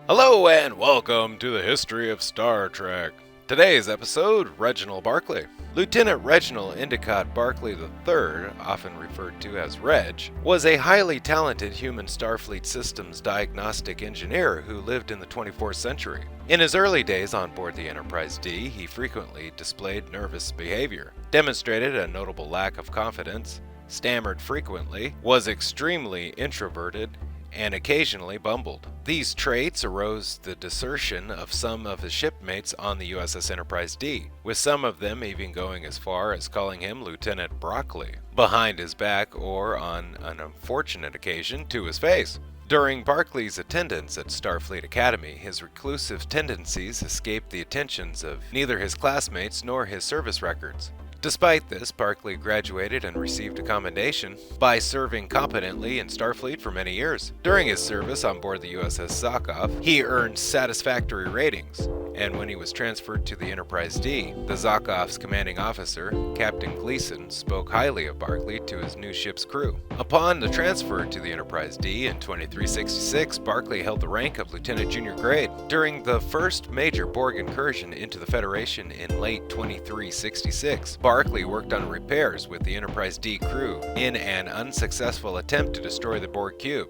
Hello and welcome to the history of Star Trek. Today's episode, Reginald Barclay. Lieutenant Reginald Endicott Barclay III, often referred to as Reg, was a highly talented human Starfleet systems diagnostic engineer who lived in the 24th century. In his early days on board the Enterprise D, he frequently displayed nervous behavior, demonstrated a notable lack of confidence, stammered frequently, was extremely introverted, and occasionally bumbled. These traits arose the desertion of some of his shipmates on the USS Enterprise D, with some of them even going as far as calling him Lieutenant Barclay, behind his back or, on an unfortunate occasion, to his face. During Barclay's attendance at Starfleet Academy, his reclusive tendencies escaped the attentions of neither his classmates nor his service records. Despite this, Barclay graduated and received a commendation by serving competently in Starfleet for many years. During his service on board the USS Zakov, he earned satisfactory ratings, and when he was transferred to the Enterprise D, the Zakov's commanding officer, Captain Gleason, spoke highly of Barclay to his new ship's crew. Upon the transfer to the Enterprise D in 2366, Barclay held the rank of Lieutenant Junior Grade. During the first major Borg incursion into the Federation in late 2366, Barclay worked on repairs with the Enterprise D crew in an unsuccessful attempt to destroy the Borg cube,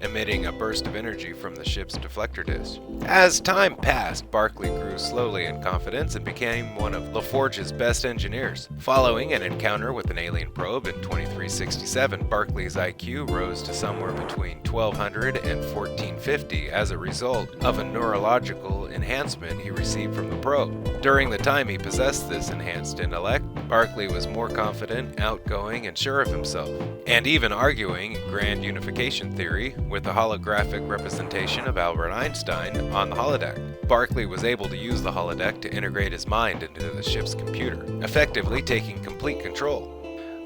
emitting a burst of energy from the ship's deflector disk. As time passed, Barclay grew slowly in confidence and became one of LaForge's best engineers. Following an encounter with an alien probe in 2367, Barclay's IQ rose to somewhere between 1200 and 1450 as a result of a neurological enhancement he received from the probe. During the time he possessed this enhanced intellect, Barclay was more confident, outgoing, and sure of himself, and even arguing grand unification theory with a holographic representation of Albert Einstein on the holodeck. Barclay was able to use the holodeck to integrate his mind into the ship's computer, effectively taking complete control.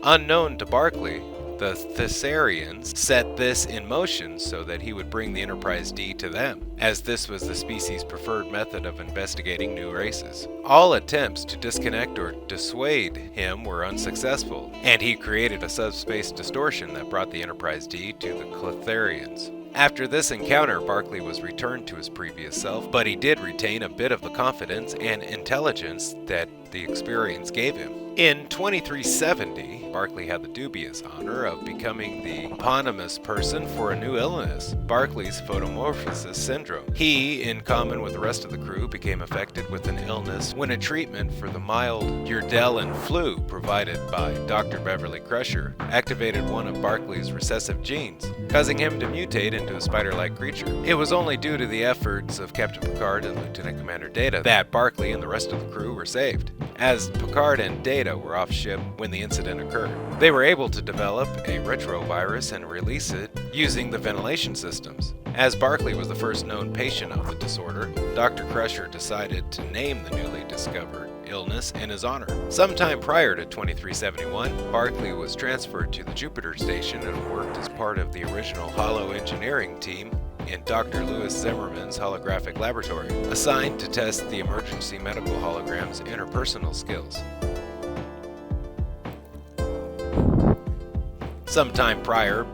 Unknown to Barclay, the Thessarians set this in motion so that he would bring the Enterprise D to them, as this was the species' preferred method of investigating new races. All attempts to disconnect or dissuade him were unsuccessful, and he created a subspace distortion that brought the Enterprise D to the Thessarians. After this encounter, Barclay was returned to his previous self, but he did retain a bit of the confidence and intelligence that the experience gave him. In 2370, Barclay had the dubious honor of becoming the eponymous person for a new illness, Barclay's photomorphosis syndrome. He, in common with the rest of the crew, became affected with an illness when a treatment for the mild Urdellan flu provided by Dr. Beverly Crusher activated one of Barclay's recessive genes, causing him to mutate into a spider-like creature. It was only due to the efforts of Captain Picard and Lieutenant Commander Data that Barclay and the rest of the crew were saved, as Picard and Data were off-ship when the incident occurred. They were able to develop a retrovirus and release it using the ventilation systems. As Barclay was the first known patient of the disorder, Dr. Crusher decided to name the newly discovered illness in his honor. Sometime prior to 2371, Barclay was transferred to the Jupiter station and worked as part of the original Holo engineering team in Dr. Louis Zimmerman's holographic laboratory, assigned to test the emergency medical hologram's interpersonal skills. Sometime prior,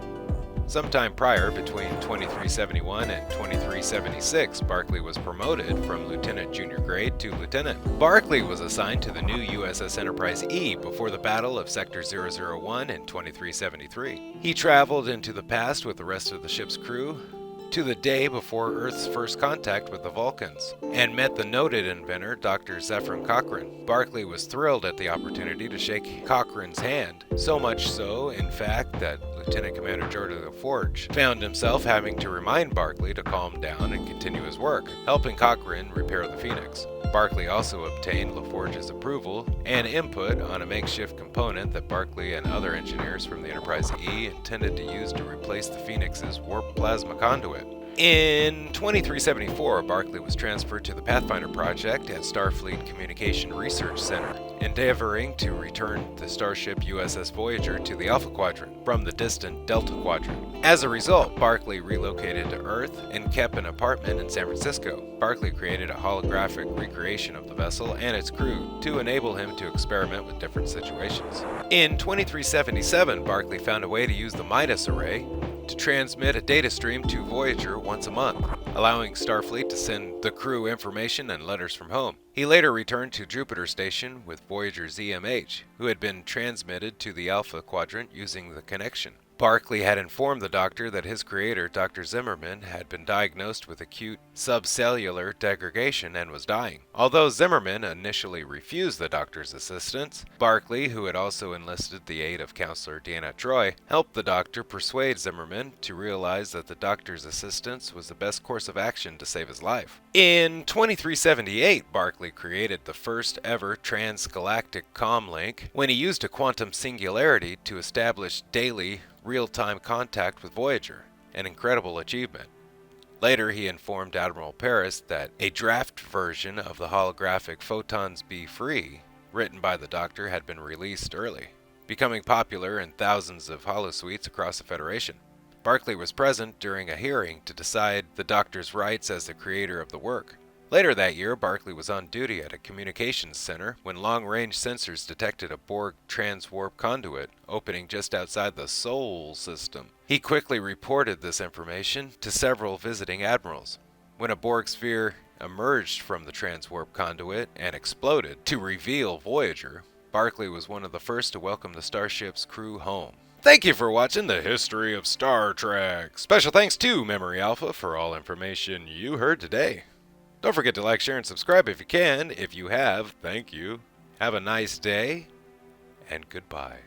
between 2371 and 2376, Barclay was promoted from Lieutenant Junior Grade to Lieutenant. Barclay was assigned to the new USS Enterprise E before the Battle of Sector 001 in 2373. He traveled into the past with the rest of the ship's crew to the day before Earth's first contact with the Vulcans, and met the noted inventor Dr. Zephyrin Cochrane. Barclay was thrilled at the opportunity to shake Cochrane's hand, so much so, in fact, that Lieutenant Commander George LaForge found himself having to remind Barclay to calm down and continue his work, helping Cochrane repair the Phoenix. Barclay also obtained LaForge's approval and input on a makeshift component that Barclay and other engineers from the Enterprise E intended to use to replace the Phoenix's warp plasma conduit. In 2374, Barclay was transferred to the Pathfinder project at Starfleet Communication Research Center, endeavoring to return the starship USS Voyager to the Alpha Quadrant from the distant Delta Quadrant. As a result, Barclay relocated to Earth and kept an apartment in San Francisco. Barclay created a holographic recreation of the vessel and its crew to enable him to experiment with different situations. In 2377, Barclay found a way to use the Midas array to transmit a data stream to Voyager once a month. allowing Starfleet to send the crew information and letters from home. He later returned to Jupiter Station with Voyager's EMH, who had been transmitted to the Alpha Quadrant using the connection. Barclay had informed the Doctor that his creator, Dr. Zimmerman, had been diagnosed with acute subcellular degradation and was dying. Although Zimmerman initially refused the Doctor's assistance, Barclay, who had also enlisted the aid of Counselor Deanna Troi, helped the Doctor persuade Zimmerman to realize that the Doctor's assistance was the best course of action to save his life. In 2378, Barclay created the first ever transgalactic comlink when he used a quantum singularity to establish daily real-time contact with Voyager, an incredible achievement. Later, he informed Admiral Paris that a draft version of the holographic Photons Be Free, written by the Doctor, had been released early, becoming popular in thousands of holosuites across the Federation. Barclay was present during a hearing to decide the Doctor's rights as the creator of the work. Later that year, Barclay was on duty at a communications center when long-range sensors detected a Borg transwarp conduit opening just outside the Sol system. He quickly reported this information to several visiting admirals. When a Borg sphere emerged from the transwarp conduit and exploded to reveal Voyager, Barclay was one of the first to welcome the starship's crew home. Thank you for watching the History of Star Trek. Special thanks to Memory Alpha for all information you heard today. Don't forget to like, share, and subscribe if you can. If you have, thank you. Have a nice day, and goodbye.